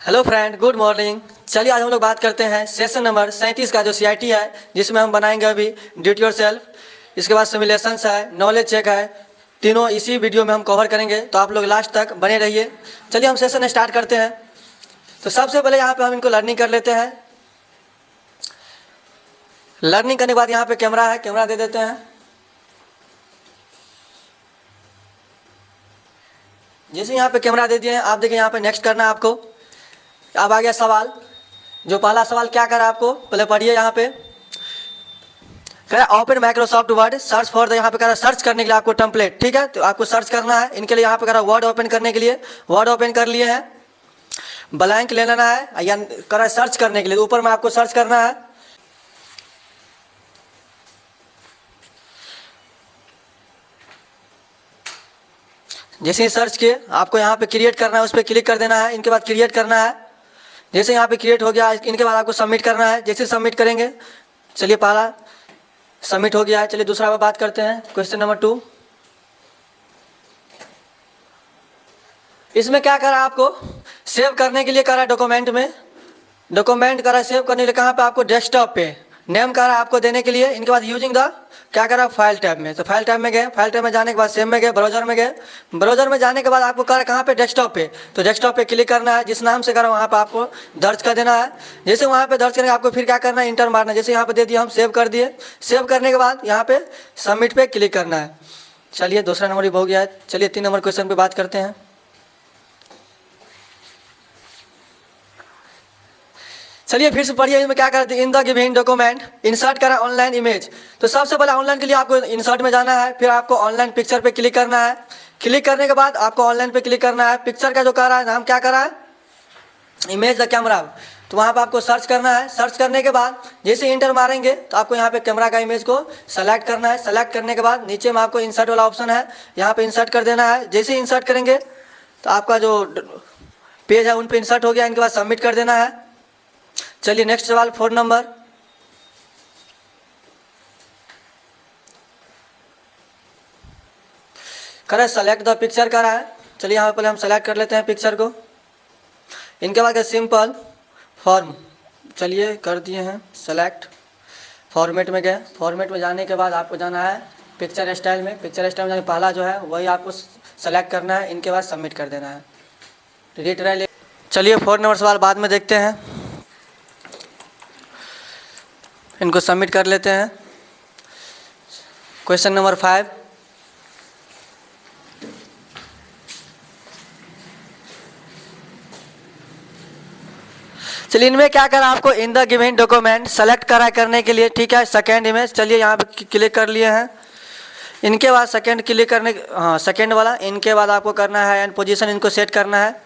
Hello friend, good morning. चलिए आज हम लोग बात करते हैं सेशन नंबर 37 का जो CIT है, जिसमें हम बनाएंगे अभी ड्यू टू योर सेल्फ। इसके बाद सिमुलेशंस है, नॉलेज चेक है, तीनों इसी वीडियो में हम कवर करेंगे, तो आप लोग लास्ट तक बने रहिए। चलिए हम सेशन स्टार्ट करते हैं। तो सबसे पहले यहाँ पे हम इनको लर्निंग कर लेते हैं। लर्निंग करने के बाद यहाँ पे कैमरा है, कैमरा दे देते हैं। जैसे यहाँ पे कैमरा दे दिए हैं, आप देखिए यहाँ पे नेक्स्ट करना है आपको। अब आ गया सवाल। जो पहला सवाल क्या करा आपको, पहले पढ़िए। यहाँ पे कह रहा है open Microsoft word, search for the, यहाँ पे कह रहा है सर्च करने के लिए आपको टेम्पलेट, ठीक है। तो आपको सर्च करना है इनके लिए। यहाँ पे कह रहा है वर्ड ओपन करने के लिए, वर्ड ओपन कर लिए हैं। ब्लैंक ले लेना है, या कह रहा है सर्च करने के लिए, ऊपर में आपको सर्च करना है। जैसे ही सर्च किए आपको यहाँ पे क्रिएट करना है, उस पर क्लिक कर देना है। इनके बाद क्रिएट करना है। जैसे यहाँ पे क्रिएट हो गया, इनके बाद आपको सबमिट करना है। जैसे सबमिट करेंगे, चलिए पहला सबमिट हो गया है। चलिए दूसरा बात करते हैं, क्वेश्चन नंबर 2। इसमें क्या करा आपको, सेव करने के लिए करा डॉक्यूमेंट में, डॉक्यूमेंट करा सेव करने के लिए कहाँ पे आपको, डेस्कटॉप पे। नेम करा आपको देने के लिए। इनके बाद यूजिंग द, क्या करा, फाइल टैब में। तो फाइल टैब में गए, फाइल टैब में जाने के बाद सेव में गए, ब्राउजर में गए। ब्राउजर में जाने के बाद आपको करा कहाँ पे, डेस्कटॉप पे। तो डेस्कटॉप पे क्लिक करना है, जिस नाम से करा वहाँ पे आपको दर्ज कर देना है। जैसे वहाँ पे दर्ज करेंगे आपको फिर क्या करना है, इंटर मारना है। जैसे यहाँ पे दे दिया, हम सेव कर दिए। सेव करने के बाद यहाँ पे सबमिट पे क्लिक करना है। चलिए दूसरा नंबर भी हो गया है। चलिए 3 नंबर क्वेश्चन पे बात करते हैं। चलिए फिर से पढ़िए। इसमें क्या करते हैं, in the given document insert करा ऑनलाइन इमेज। तो सबसे पहले ऑनलाइन के लिए आपको इंसर्ट में जाना है, फिर आपको ऑनलाइन पिक्चर पे क्लिक करना है। क्लिक करने के बाद आपको ऑनलाइन पे क्लिक करना है। पिक्चर का जो कह रहा है नाम, क्या करा है, इमेज द कैमरा। तो वहाँ पे आपको सर्च करना है। सर्च करने के बाद जैसे इंटर मारेंगे तो आपको यहाँ पे कैमरा का इमेज को सेलेक्ट करना है। सेलेक्ट करने के बाद नीचे में आपको इंसर्ट वाला ऑप्शन है, यहाँ पे इंसर्ट कर देना है। जैसे ही इंसर्ट करेंगे तो आपका जो पेज है उन पे इंसर्ट हो गया। इनके बाद सबमिट कर देना है। चलिए नेक्स्ट सवाल 4 नंबर। करें सेलेक्ट द पिक्चर करा है। चलिए यहाँ पहले हम सेलेक्ट कर लेते हैं पिक्चर को। इनके बाद सिंपल फॉर्म, चलिए कर दिए हैं सेलेक्ट। फॉर्मेट में गए, फॉर्मेट में जाने के बाद आपको जाना है पिक्चर स्टाइल में। पिक्चर स्टाइल में जाने पहला जो है वही आपको सेलेक्ट करना है। इनके बाद सबमिट कर देना है। रिट्राई। चलिए 4 नंबर सवाल बाद में देखते हैं, इनको सबमिट कर लेते हैं। Question number 5। चलिए इनमें क्या करा आपको, in the given document select करा करने के लिए, ठीक है, सेकेंड इमेज। चलिए यहाँ पे क्लिक कर लिए हैं। इनके बाद सेकेंड क्लिक करने, हाँ सेकेंड वाला। इनके बाद आपको करना है एंड पोजीशन, इनको सेट करना है।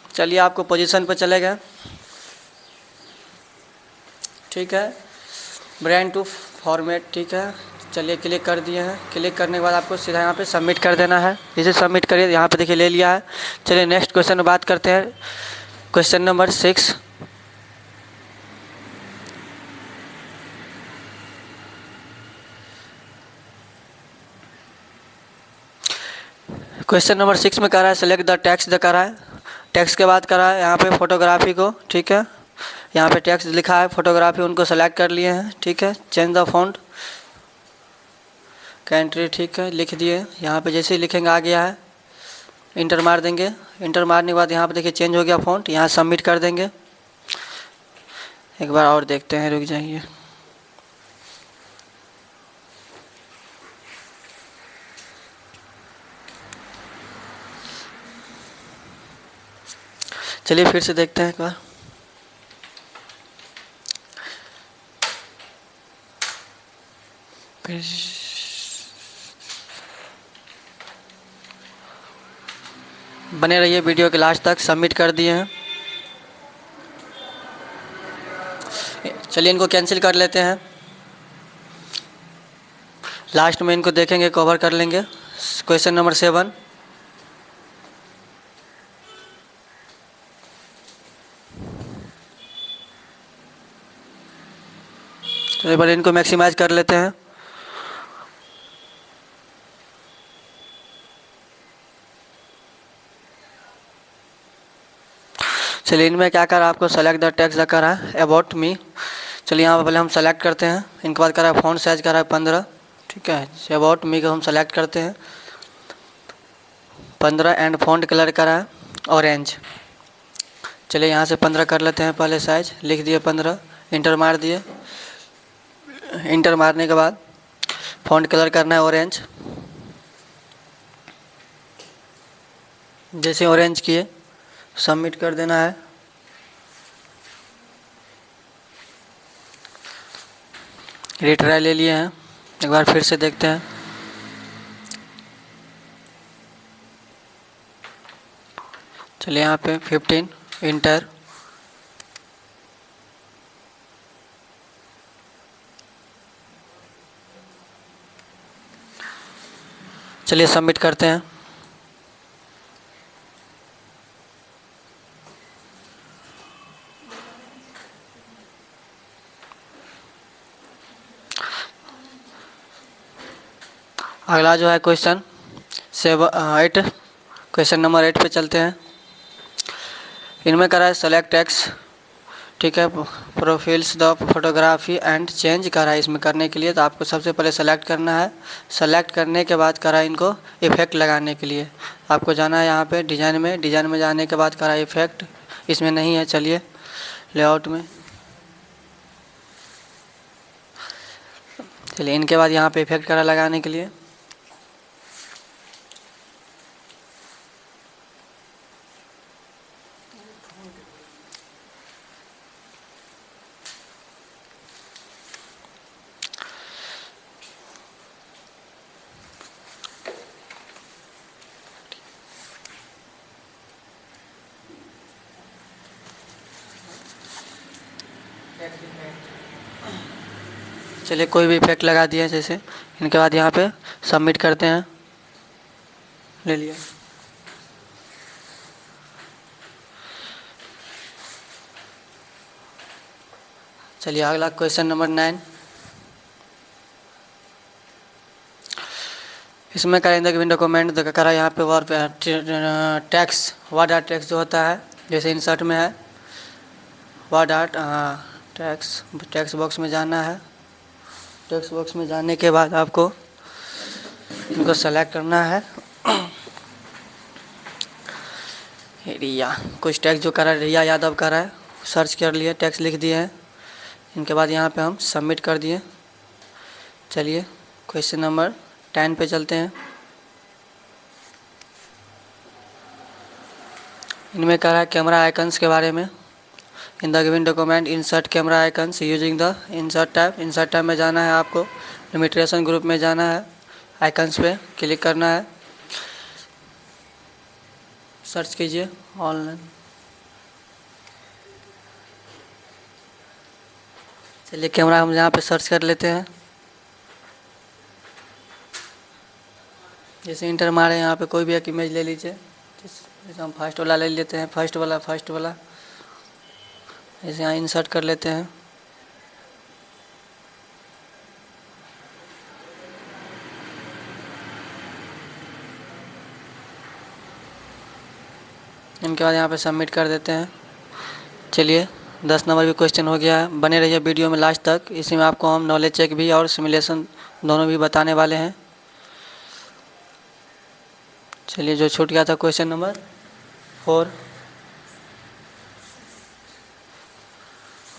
चलिए आपको पोजीशन पे चले गए, ठीक है, ब्रांड टू फॉर्मेट, ठीक है। चलिए क्लिक कर दिए हैं। क्लिक करने के बाद आपको सीधा यहाँ पे सबमिट कर देना है। जैसे सबमिट करिए, यहाँ पे देखिए ले लिया है। चलिए नेक्स्ट क्वेश्चन में बात करते हैं, क्वेश्चन नंबर 6। क्वेश्चन नंबर 6 में कह रहा है सेलेक्ट द टेक्स्ट द, करा है टेक्स्ट के बाद करा है यहाँ पे फोटोग्राफी को, ठीक है। यहाँ पे टेक्स्ट लिखा है फोटोग्राफी, उनको सेलेक्ट कर लिए हैं, ठीक है। चेंज द फॉन्ट कंट्री, ठीक है, लिख दिए। यहाँ पे जैसे ही लिखेंगे आ गया है। इंटर मार देंगे। इंटर मारने के बाद यहाँ पे देखिए चेंज हो गया फॉन्ट। यहाँ सबमिट कर देंगे। एक बार और देखते हैं, रुक जाइए। चलिए फिर से देखते हैं एक बार। बने रहिए वीडियो के लास्ट तक। सबमिट कर दिए हैं। चलिए इनको कैंसिल कर लेते हैं। लास्ट में इनको देखेंगे, कवर कर लेंगे। Question number 7। चलिए पहले इनको मैक्सिमाइज कर लेते हैं। चलिए इनमें क्या करा, आपको सेलेक्ट द टेक्स्ट द करा अबाउट मी। चलिए यहाँ पर पहले हम सेलेक्ट करते हैं, इनके बाद करा फ़ॉन्ट साइज करा 15, ठीक है। अबाउट मी को हम सेलेक्ट करते हैं 15 एंड फ़ॉन्ट कलर करा ऑरेंज। चलिए यहाँ से 15 कर लेते हैं, पहले साइज लिख दिए 15, इंटर मार दिए। इंटर मारने के बाद फ़ॉन्ट कलर करना है ऑरेंज। जैसे ऑरेंज किए सबमिट कर देना है। रिट्राई ले लिए हैं, एक बार फिर से देखते हैं। चलिए यहाँ पे 15 इंटर। चलिए सबमिट करते हैं। अगला जो है क्वेश्चन 8, क्वेश्चन नंबर 8 पे चलते हैं। इनमें करा है सेलेक्ट टेक्स्ट, ठीक है। Profiles the photography and change करा है। इसमें करने के लिए तो आपको सबसे पहले सेलेक्ट करना है। सेलेक्ट करने के बाद करा इनको इफ़ेक्ट लगाने के लिए आपको जाना है यहाँ पे डिज़ाइन में। डिज़ाइन में जाने के बाद करा इफ़ेक्ट, इसमें नहीं है, चलिए लेआउट में। चलिए इनके बाद यहाँ पे इफ़ेक्ट करा लगाने के लिए चलिए कोई भी इफेक्ट लगा दिया जैसे। इनके बाद यहाँ पे सबमिट करते हैं, ले लिया। चलिए अगला क्वेश्चन नंबर 9। इसमें करेंगे कि विंडो कमेंट करा यहाँ पे word text word art text जो होता है, जैसे इंसर्ट में है वर्ड आर्ट टेक्स्ट बॉक्स में जाना है। टेक्स्ट बॉक्स में जाने के बाद आपको इनको सेलेक्ट करना है। रिया कुछ टेक्स्ट जो करा है, रिया यादव करा है, सर्च कर लिए, टेक्स्ट लिख दिए हैं। इनके बाद यहाँ पे हम सबमिट कर दिए। चलिए क्वेश्चन नंबर 10 पे चलते हैं। इनमें करा है कैमरा आइकन्स के बारे में। In the given document insert camera icons using the insert tab. Insert tab में जाना है आपको, लिमिटेशन ग्रुप में जाना है, आइकन्स पे क्लिक करना है, सर्च कीजिए ऑनलाइन। चलिए कैमरा हम यहाँ पे सर्च कर लेते हैं। जैसे इंटर मारे यहाँ पे कोई भी एक इमेज ले लीजिए। जैसे हम फर्स्ट वाला ले लेते हैं, फर्स्ट वाला जैसे यहाँ इंसर्ट कर लेते हैं। इनके बाद यहाँ पे सबमिट कर देते हैं। चलिए 10 नंबर भी क्वेश्चन हो गया है। बने रहिए वीडियो में लास्ट तक, इसी में आपको हम नॉलेज चेक भी और सिमुलेशन दोनों भी बताने वाले हैं। चलिए जो छूट गया था क्वेश्चन नंबर 4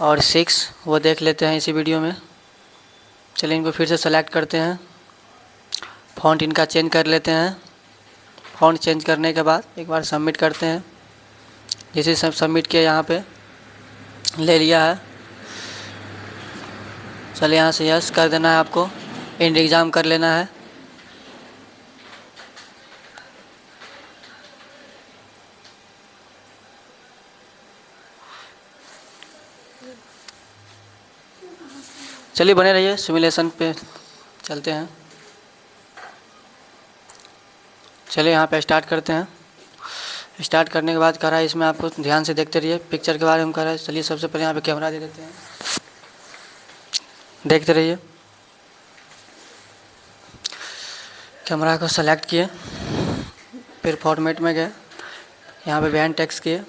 और 6 वो देख लेते हैं इसी वीडियो में। चलिए इनको फिर से सेलेक्ट करते हैं, फ़ॉन्ट इनका चेंज कर लेते हैं। फ़ॉन्ट चेंज करने के बाद एक बार सबमिट करते हैं। जैसे सब सबमिट किया यहाँ पे ले लिया है। चलिए यहाँ से यस कर देना है, आपको एंड एग्ज़ाम कर लेना है। चलिए बने रहिए, सिमुलेशन पे चलते हैं। चलिए यहाँ पे स्टार्ट करते हैं। स्टार्ट करने के बाद करा है, इसमें आपको ध्यान से देखते रहिए, पिक्चर के बारे में करा है। चलिए सबसे पहले यहाँ पे कैमरा दे देते हैं, देखते रहिए। कैमरा को सेलेक्ट किए, फिर फॉर्मेट में गए, यहाँ पे बैन टेक्स्ट किए,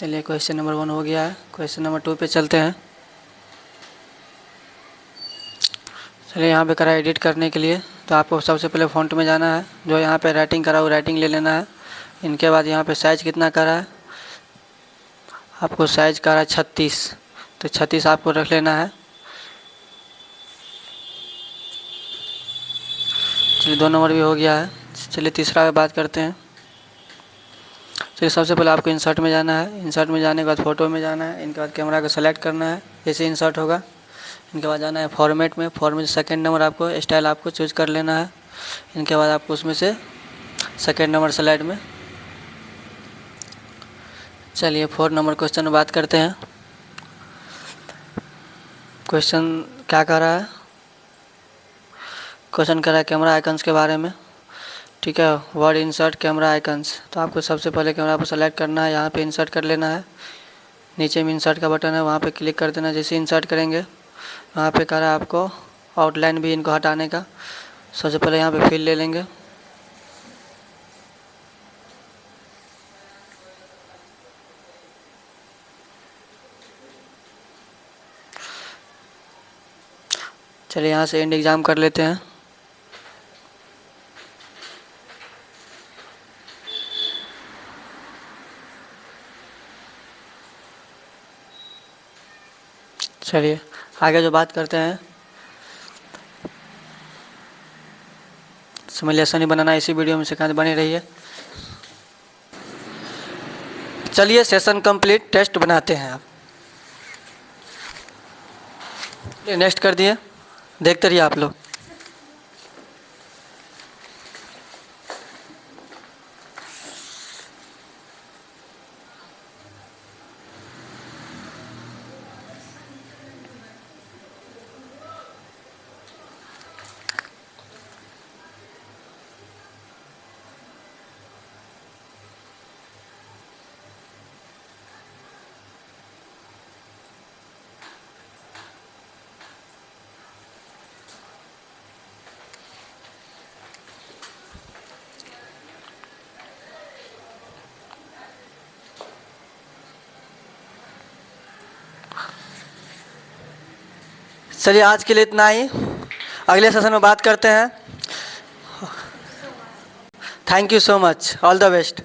चलिए क्वेश्चन नंबर 1 हो गया है। क्वेश्चन नंबर 2 पे चलते हैं। चलिए यहाँ पे करा एडिट करने के लिए तो आपको सबसे पहले फ़ॉन्ट में जाना है। जो यहाँ पे राइटिंग करा वो राइटिंग ले लेना है। इनके बाद यहाँ पे साइज़ कितना करा है, आपको साइज़ करा है 36, तो 36 आपको रख लेना है। चलिए 2 नंबर भी हो गया है। चलिए तीसरा बात करते हैं। चलिए सबसे पहले आपको इंसर्ट में जाना है। इंसर्ट में जाने के बाद फ़ोटो में जाना है। इनके बाद कैमरा को सेलेक्ट करना है, जैसे इंसर्ट होगा। इनके बाद जाना है फॉर्मेट में। फॉर्मेट सेकंड नंबर आपको स्टाइल आपको चूज कर लेना है। इनके बाद आपको उसमें से सेकंड नंबर स्लाइड में। चलिए 4 नंबर क्वेश्चन में बात करते हैं। क्वेश्चन क्या कर रहा है, क्वेश्चन कर रहा है कैमरा आइकन्स के बारे में। ठीक है, वर्ड इंसर्ट कैमरा आइकन्स। तो आपको सबसे पहले कैमरा को सेलेक्ट करना है, यहाँ पे इंसर्ट कर लेना है। नीचे में इंसर्ट का बटन है, वहाँ पे क्लिक कर देना। जैसे इंसर्ट करेंगे वहाँ पे कह रहा है आपको आउटलाइन भी इनको हटाने का। सबसे पहले यहाँ पे फिल ले लेंगे। चलिए यहाँ से एंड एग्ज़ाम कर लेते हैं। चलिए आगे जो बात करते हैं, सिमुलेशन ही बनाना इसी वीडियो में सिखाने बनी रही है। चलिए सेशन कंप्लीट, टेस्ट बनाते हैं। आप नेक्स्ट कर दिए, देखते रहिए आप लोग। चलिए आज के लिए इतना ही, अगले सेशन में बात करते हैं। Thank you so much, all the best.